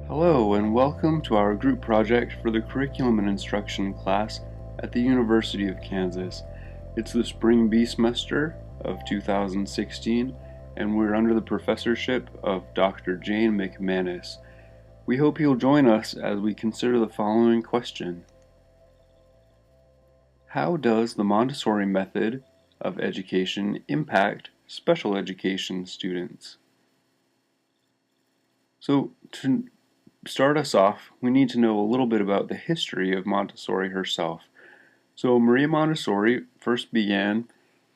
Hello and welcome to our group project for the Curriculum and Instruction class at the University of Kansas. It's the spring B semester of 2016 and we're under the professorship of Dr. Jane McManus. We hope you'll join us as we consider the following question. How does the Montessori method of education impact special education students? So to start us off, we need to know a little bit about the history of Montessori herself. So Maria Montessori first began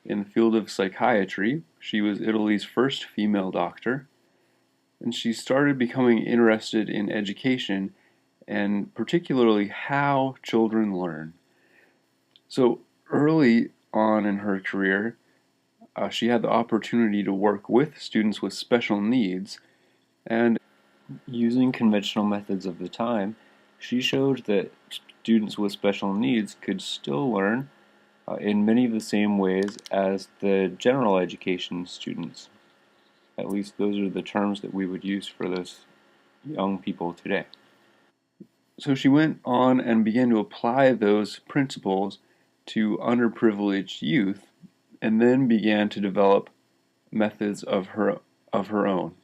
in the field of psychiatry. She was Italy's first female doctor, and she started becoming interested in education and particularly how children learn. So early on in her career, she had the opportunity to work with students with special needs, and using conventional methods of the time, she showed that students with special needs could still learn in many of the same ways as the general education students. At least those are the terms that we would use for those young people today. So she went on and began to apply those principles to underprivileged youth, and then began to develop methods of her own.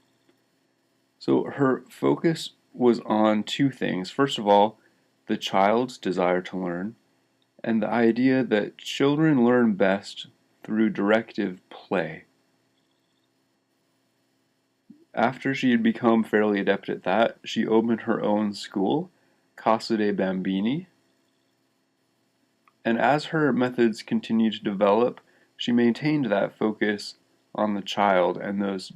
So her focus was on two things. First of all, the child's desire to learn, and the idea that children learn best through directive play. After she had become fairly adept at that, she opened her own school, Casa dei Bambini, and as her methods continued to develop, she maintained that focus on the child and those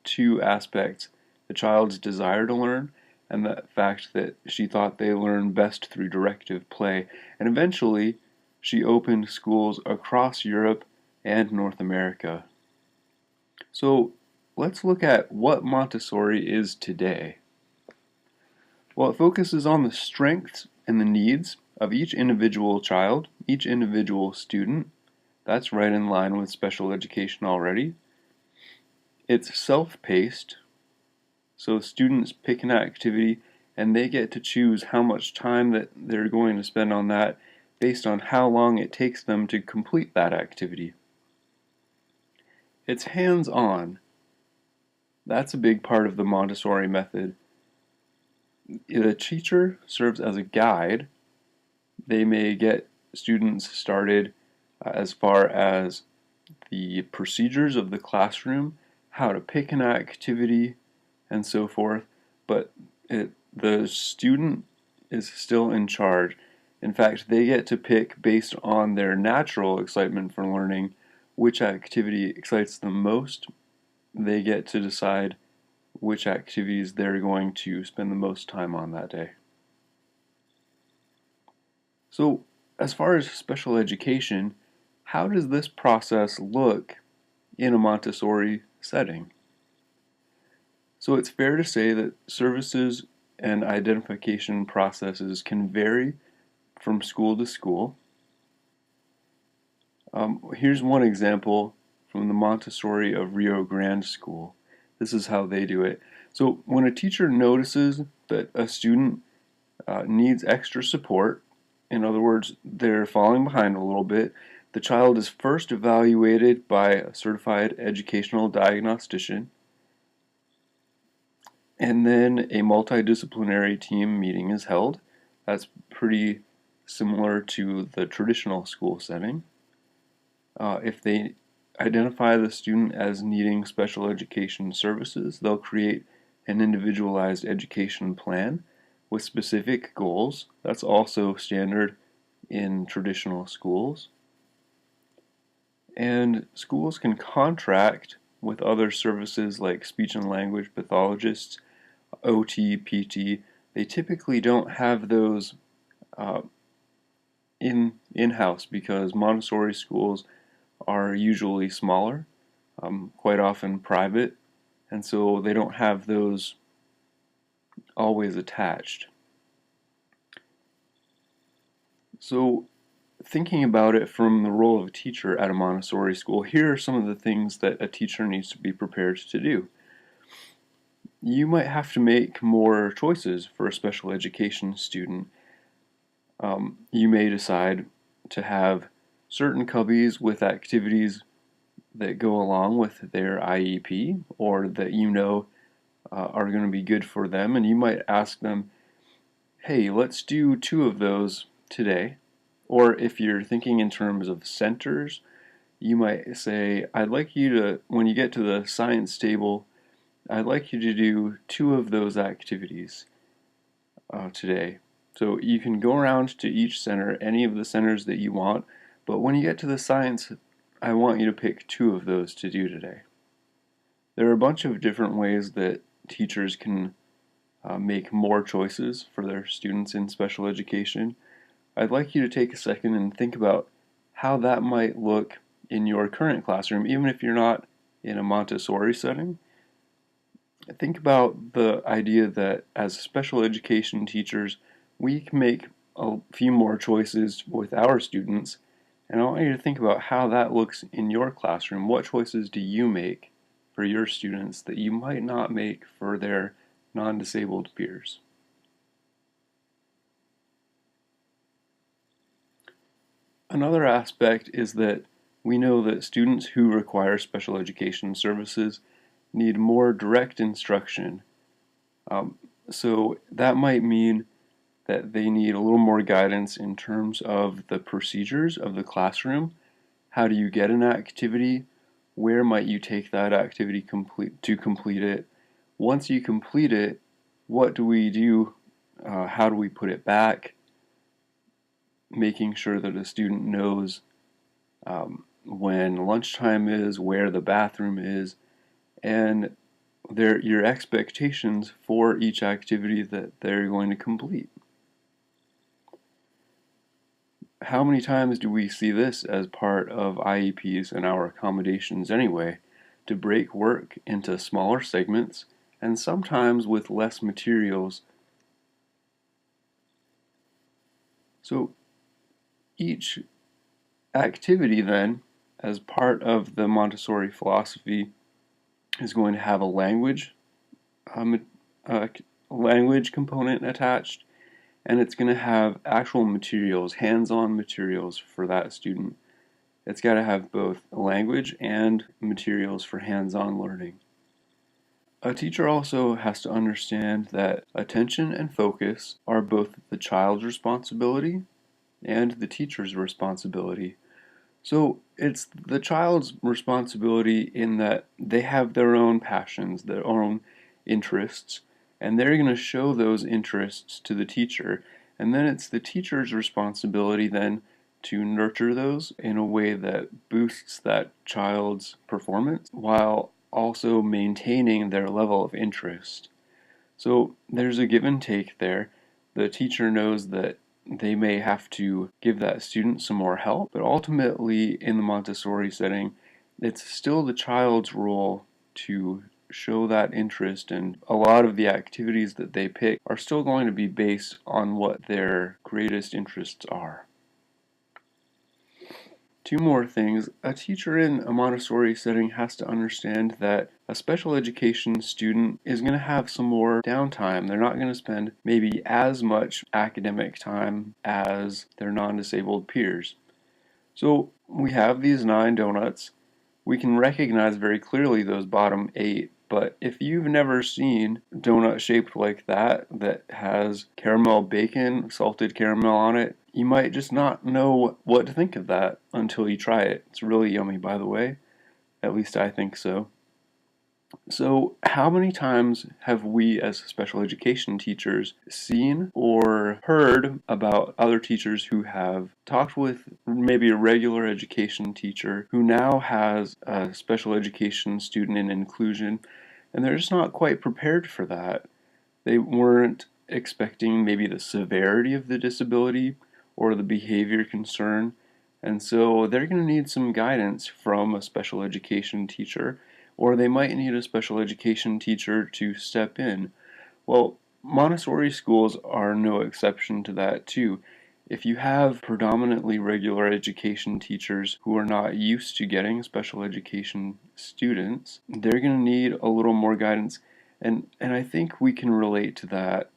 two aspects, the child's desire to learn and the fact that she thought they learn best through directive play. And eventually, she opened schools across Europe and North America. So let's look at what Montessori is today. Well, it focuses on the strengths and the needs of each individual child, each individual student. That's right in line with special education already. It's self-paced, so students pick an activity and they get to choose how much time that they're going to spend on that based on how long it takes them to complete that activity. It's hands-on. That's a big part of the Montessori method. The teacher serves as a guide. They may get students started as far as the procedures of the classroom, how to pick an activity, and so forth, but the student is still in charge. In fact, they get to pick, based on their natural excitement for learning, which activity excites them most. They get to decide which activities they're going to spend the most time on that day. So, as far as special education, how does this process look in a Montessori setting? So it's fair to say that services and identification processes can vary from school to school. Here's one example from the Montessori of Rio Grande School. This is how they do it. So when a teacher notices that a student needs extra support, in other words, they're falling behind a little bit, the child is first evaluated by a certified educational diagnostician, and then a multidisciplinary team meeting is held. That's pretty similar to the traditional school setting. If they identify the student as needing special education services, they'll create an individualized education plan with specific goals. That's also standard in traditional schools. And schools can contract with other services like speech and language pathologists, OT, PT. They typically don't have those in-house because Montessori schools are usually smaller, quite often private, and so they don't have those always attached. So thinking about it from the role of a teacher at a Montessori school, here are some of the things that a teacher needs to be prepared to do. you might have to make more choices for a special education student. You may decide to have certain cubbies with activities that go along with their IEP or that are going to be good for them, and you might ask them, hey, let's do 2 of those today. Or if you're thinking in terms of centers, you might say, I'd like you to, when you get to the science table, I'd like you to do 2 of those activities today. So you can go around to each center, any of the centers that you want, but when you get to the science, I want you to pick 2 of those to do today. There are a bunch of different ways that teachers can make more choices for their students in special education. I'd like you to take a second and think about how that might look in your current classroom, even if you're not in a Montessori setting. Think about the idea that as special education teachers, we can make a few more choices with our students, and I want you to think about how that looks in your classroom. What choices do you make for your students that you might not make for their non-disabled peers? Another aspect is that we know that students who require special education services need more direct instruction. Um, so that might mean that they need a little more guidance in terms of the procedures of the classroom. How do you get an activity? Where might you take that activity to complete it? Once you complete it, what do we do? How do we put it back? Making sure that a student knows when lunchtime is, where the bathroom is, and your expectations for each activity that they're going to complete. How many times do we see this as part of IEPs and our accommodations anyway, to break work into smaller segments and sometimes with less materials? So each activity then, as part of the Montessori philosophy, is going to have a language component attached, and it's going to have actual materials, hands-on materials for that student. It's got to have both language and materials for hands-on learning. A teacher also has to understand that attention and focus are both the child's responsibility and the teacher's responsibility. So it's the child's responsibility in that they have their own passions, their own interests, and they're going to show those interests to the teacher. And then it's the teacher's responsibility then to nurture those in a way that boosts that child's performance while also maintaining their level of interest. So there's a give and take there. The teacher knows that they may have to give that student some more help, but ultimately in the Montessori setting, it's still the child's role to show that interest, and a lot of the activities that they pick are still going to be based on what their greatest interests are. 2 more things. A teacher in a Montessori setting has to understand that a special education student is going to have some more downtime. They're not going to spend maybe as much academic time as their non-disabled peers. So we have these 9 donuts. We can recognize very clearly those bottom 8, but if you've never seen a donut shaped like that has caramel bacon, salted caramel on it, you might just not know what to think of that until you try it. It's really yummy, by the way. At least I think so. So how many times have we as special education teachers seen or heard about other teachers who have talked with maybe a regular education teacher who now has a special education student in inclusion, and they're just not quite prepared for that? They weren't expecting maybe the severity of the disability or the behavior concern, and so they're going to need some guidance from a special education teacher, or they might need a special education teacher to step in. Well, Montessori schools are no exception to that too. If you have predominantly regular education teachers who are not used to getting special education students, they're going to need a little more guidance. And I think we can relate to that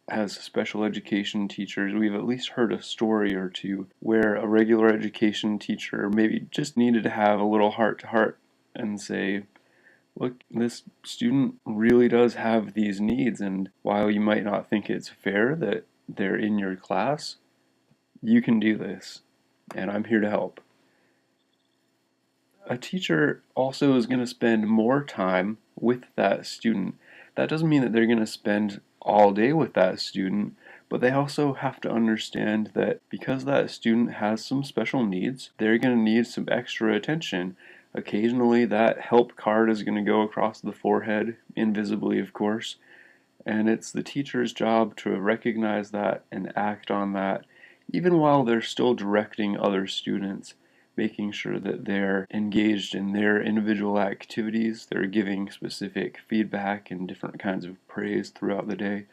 as special education teachers. We've at least heard a story or two where a regular education teacher maybe just needed to have a little heart to heart and say, look, this student really does have these needs, and while you might not think it's fair that they're in your class, you can do this, and I'm here to help. A teacher also is going to spend more time with that student. That doesn't mean that they're going to spend all day with that student, but they also have to understand that because that student has some special needs, they're going to need some extra attention. Occasionally, that help card is going to go across the forehead, invisibly, of course, and it's the teacher's job to recognize that and act on that, even while they're still directing other students, making sure that they're engaged in their individual activities, they're giving specific feedback and different kinds of praise throughout the day.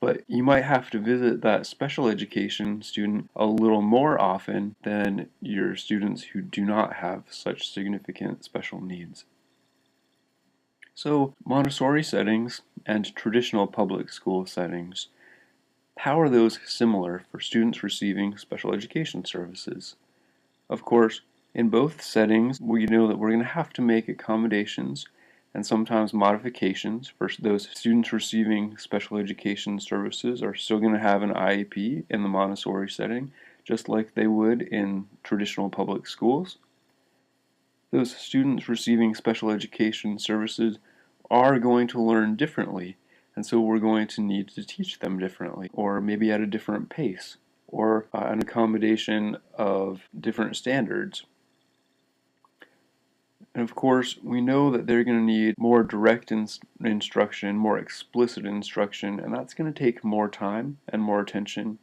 But you might have to visit that special education student a little more often than your students who do not have such significant special needs. So, Montessori settings and traditional public school settings, how are those similar for students receiving special education services? Of course, in both settings, we know that we're going to have to make accommodations and sometimes modifications for those students receiving special education services are still going to have an IEP in the Montessori setting, just like they would in traditional public schools. Those students receiving special education services are going to learn differently, and so we're going to need to teach them differently, or maybe at a different pace, or an accommodation of different standards. And of course, we know that they're going to need more direct instruction, more explicit instruction, and that's going to take more time and more attention.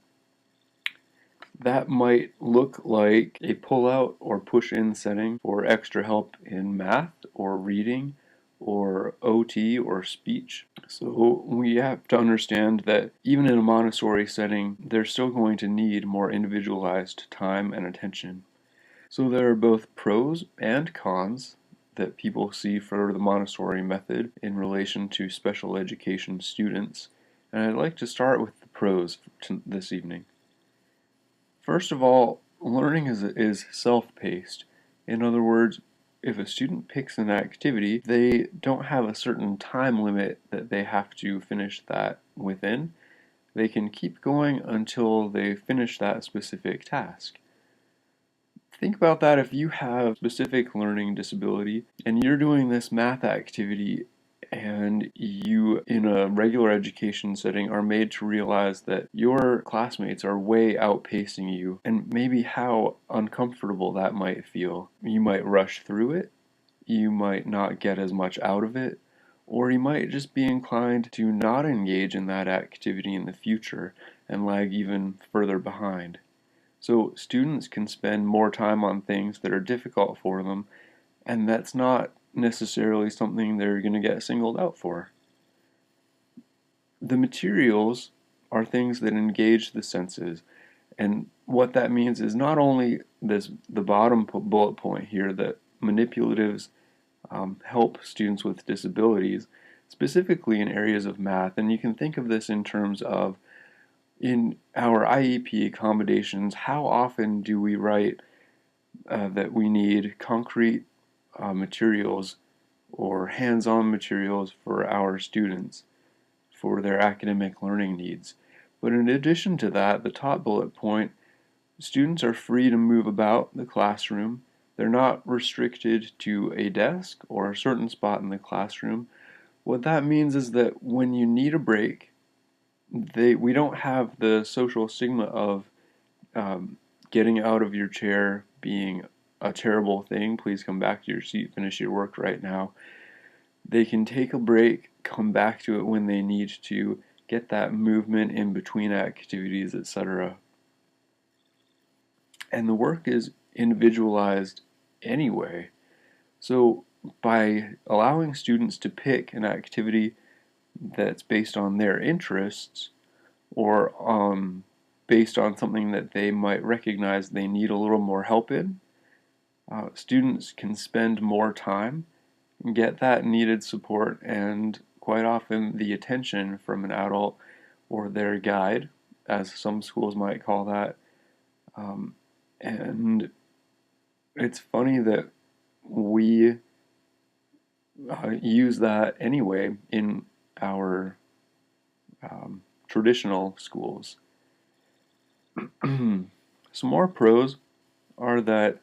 That might look like a pull-out or push-in setting for extra help in math or reading or OT or speech. So we have to understand that even in a Montessori setting, they're still going to need more individualized time and attention. So there are both pros and cons that people see for the Montessori method in relation to special education students, and I'd like to start with the pros this evening. First of all, learning is self-paced. In other words, if a student picks an activity, they don't have a certain time limit that they have to finish that within. They can keep going until they finish that specific task. Think about that if you have specific learning disability and you're doing this math activity and you, in a regular education setting, are made to realize that your classmates are way outpacing you and maybe how uncomfortable that might feel. You might rush through it, you might not get as much out of it, or you might just be inclined to not engage in that activity in the future and lag even further behind. So students can spend more time on things that are difficult for them, and that's not necessarily something they're going to get singled out for. The materials are things that engage the senses, and what that means is not only the bottom bullet point here that manipulatives help students with disabilities, specifically in areas of math, and you can think of this in terms of in our IEP accommodations, how often do we write that we need concrete materials or hands-on materials for our students for their academic learning needs? But in addition to that, the top bullet point, students are free to move about the classroom. They're not restricted to a desk or a certain spot in the classroom. What that means is that when you need a break, we don't have the social stigma of getting out of your chair being a terrible thing. Please come back to your seat, finish your work right now. They can take a break, come back to it when they need to, get that movement in between activities, etc. And the work is individualized anyway. So by allowing students to pick an activity that's based on their interests or based on something that they might recognize they need a little more help in, students can spend more time, get that needed support, and quite often the attention from an adult or their guide, as some schools might call that. And it's funny that we use that anyway in our traditional schools. Some more pros are that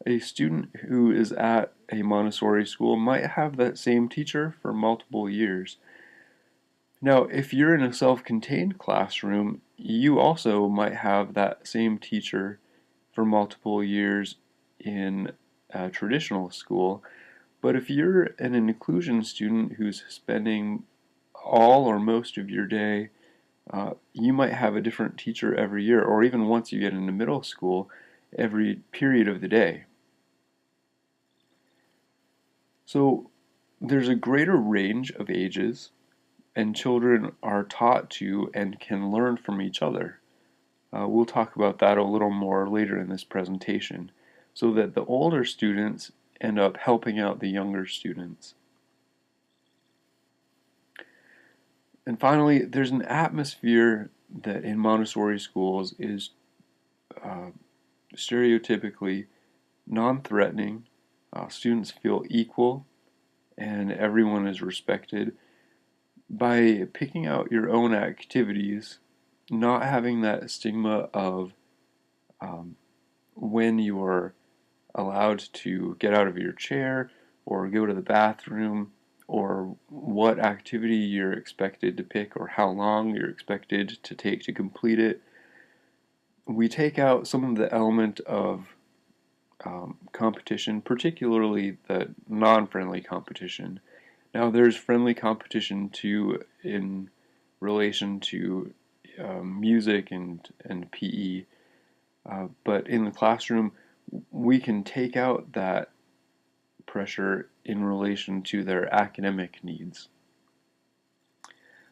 a student who is at a Montessori school might have that same teacher for multiple years. Now, if you're in a self-contained classroom, you also might have that same teacher for multiple years in a traditional school. But if you're an inclusion student who's spending all or most of your day, you might have a different teacher every year, or even once you get into middle school, every period of the day. So there's a greater range of ages, and children are taught to and can learn from each other. We'll talk about that a little more later in this presentation, so that the older students end up helping out the younger students. And finally, there's an atmosphere that in Montessori schools is stereotypically non-threatening. Students feel equal and everyone is respected. By picking out your own activities, not having that stigma of when you are allowed to get out of your chair or go to the bathroom, or what activity you're expected to pick or how long you're expected to take to complete it. We take out some of the element of competition, particularly the non-friendly competition. Now there's friendly competition too in relation to music and PE, but in the classroom we can take out that pressure in relation to their academic needs.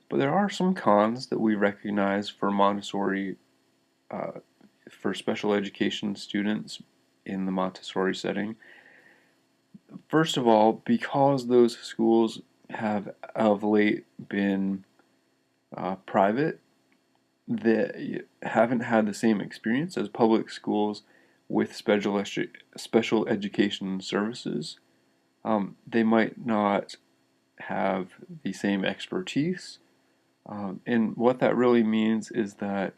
But there are some cons that we recognize for Montessori, for special education students in the Montessori setting. First of all, because those schools have of late been private, they haven't had the same experience as public schools with special education services. They might not have the same expertise, and what that really means is that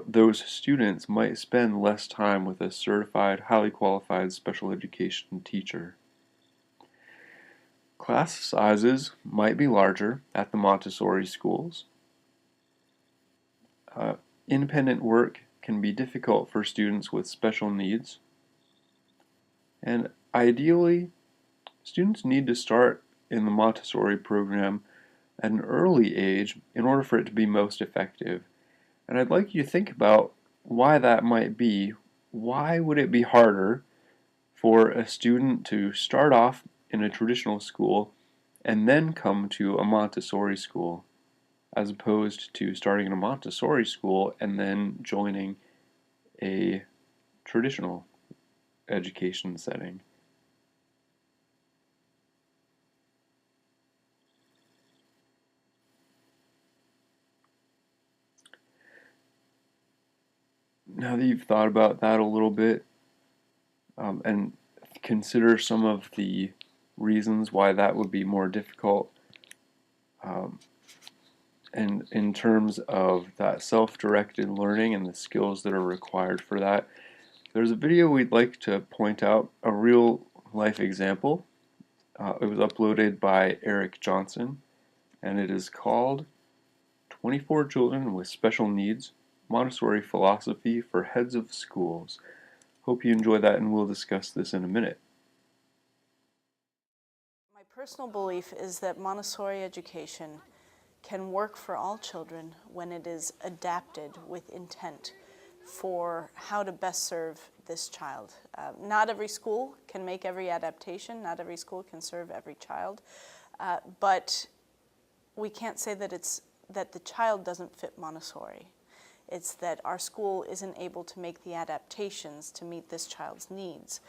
those students might spend less time with a certified, highly qualified special education teacher. Class sizes might be larger at the Montessori schools. Independent work can be difficult for students with special needs. And ideally, students need to start in the Montessori program at an early age in order for it to be most effective. And I'd like you to think about why that might be. Why would it be harder for a student to start off in a traditional school and then come to a Montessori school, as opposed to starting in a Montessori school and then joining a traditional education setting? Now that you've thought about that a little bit, and consider some of the reasons why that would be more difficult, and in terms of that self-directed learning and the skills that are required for that, there's a video we'd like to point out, a real life example. It was uploaded by Eric Johnson, and it is called 24 Children with Special Needs, Montessori Philosophy for Heads of Schools. Hope you enjoy that, and we'll discuss this in a minute. My personal belief is that Montessori education can work for all children when it is adapted with intent for how to best serve this child. Not every school can make every adaptation, not every school can serve every child, but we can't say that the child doesn't fit Montessori. It's that our school isn't able to make the adaptations to meet this child's needs.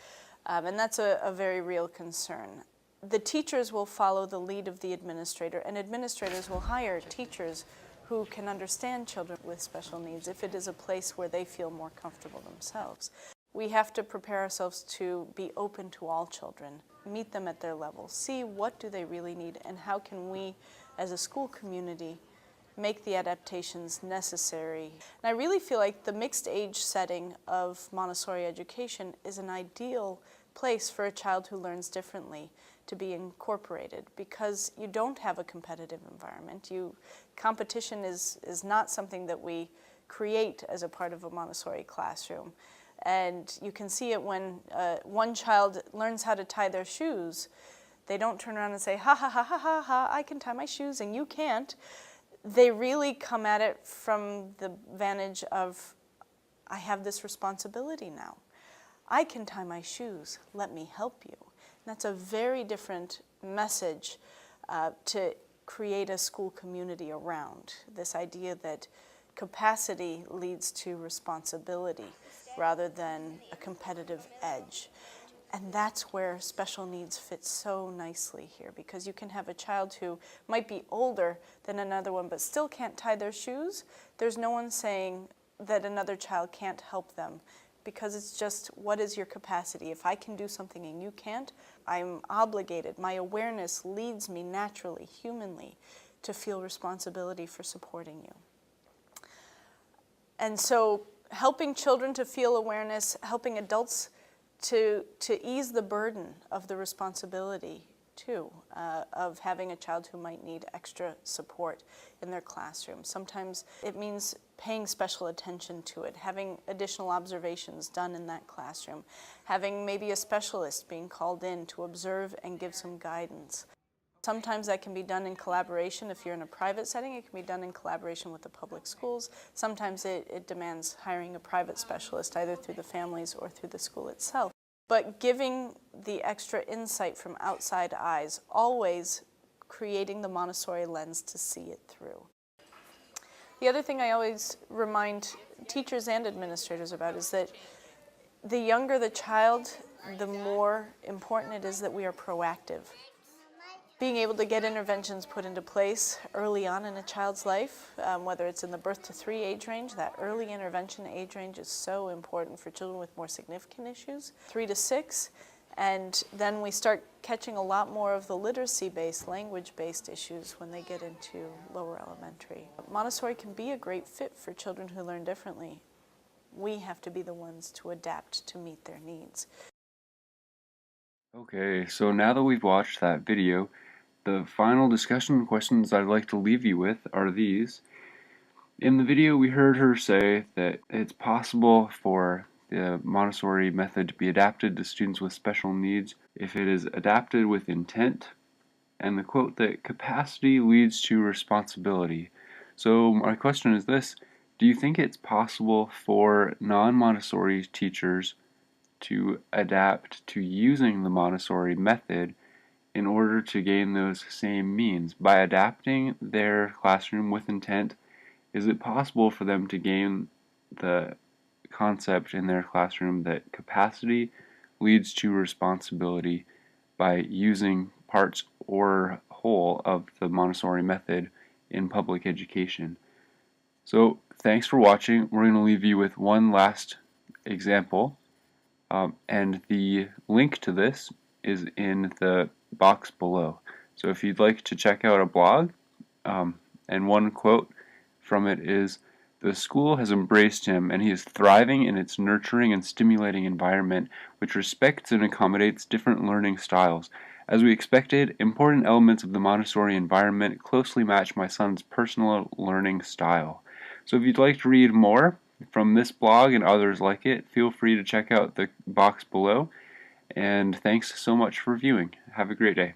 And that's a very real concern. the teachers will follow the lead of the administrator, and administrators will hire teachers who can understand children with special needs if it is a place where they feel more comfortable themselves. We have to prepare ourselves to be open to all children, meet them at their level, see what do they really need, and how can we as a school community make the adaptations necessary. And I really feel like the mixed age setting of Montessori education is an ideal place for a child who learns differently to be incorporated, because you don't have a competitive environment. Competition is not something that we create as a part of a Montessori classroom. And you can see it when one child learns how to tie their shoes. They don't turn around and say, ha ha ha ha ha ha, I can tie my shoes and you can't. They really come at it from the vantage of, I have this responsibility now. I can tie my shoes, let me help you. And that's a very different message to create a school community around, this idea that capacity leads to responsibility rather than a competitive edge. And that's where special needs fit so nicely here, because you can have a child who might be older than another one but still can't tie their shoes. There's no one saying that another child can't help them, because it's just, what is your capacity? If I can do something and you can't, I'm obligated. My awareness leads me naturally, humanly, to feel responsibility for supporting you. And so helping children to feel awareness, helping adults to ease the burden of the responsibility, too, of having a child who might need extra support in their classroom. Sometimes it means paying special attention to it, having additional observations done in that classroom, having maybe a specialist being called in to observe and give some guidance. Sometimes that can be done in collaboration. If you're in a private setting, it can be done in collaboration with the public schools. Sometimes it demands hiring a private specialist, either through the families or through the school itself. But giving the extra insight from outside eyes, always creating the Montessori lens to see it through. The other thing I always remind teachers and administrators about is that the younger the child, the more important it is that we are proactive. Being able to get interventions put into place early on in a child's life, whether it's in the birth to 3 age range, that early intervention age range is so important for children with more significant issues, 3 to 6, and then we start catching a lot more of the literacy-based, language-based issues when they get into lower elementary. Montessori can be a great fit for children who learn differently. We have to be the ones to adapt to meet their needs. Okay, so now that we've watched that video, the final discussion questions I'd like to leave you with are these. In the video, we heard her say that it's possible for the Montessori method to be adapted to students with special needs if it is adapted with intent, and the quote that capacity leads to responsibility. So my question is this: do you think it's possible for non-Montessori teachers to adapt to using the Montessori method in order to gain those same means? By adapting their classroom with intent, is it possible for them to gain the concept in their classroom that capacity leads to responsibility by using parts or whole of the Montessori method in public education? So thanks for watching. We're going to leave you with one last example, and the link to this is in the box below. So if you'd like to check out a blog, and one quote from it is, "The school has embraced him, and he is thriving in its nurturing and stimulating environment, which respects and accommodates different learning styles. As we expected, important elements of the Montessori environment closely match my son's personal learning style." So if you'd like to read more from this blog and others like it, feel free to check out the box below. And thanks so much for viewing. Have a great day.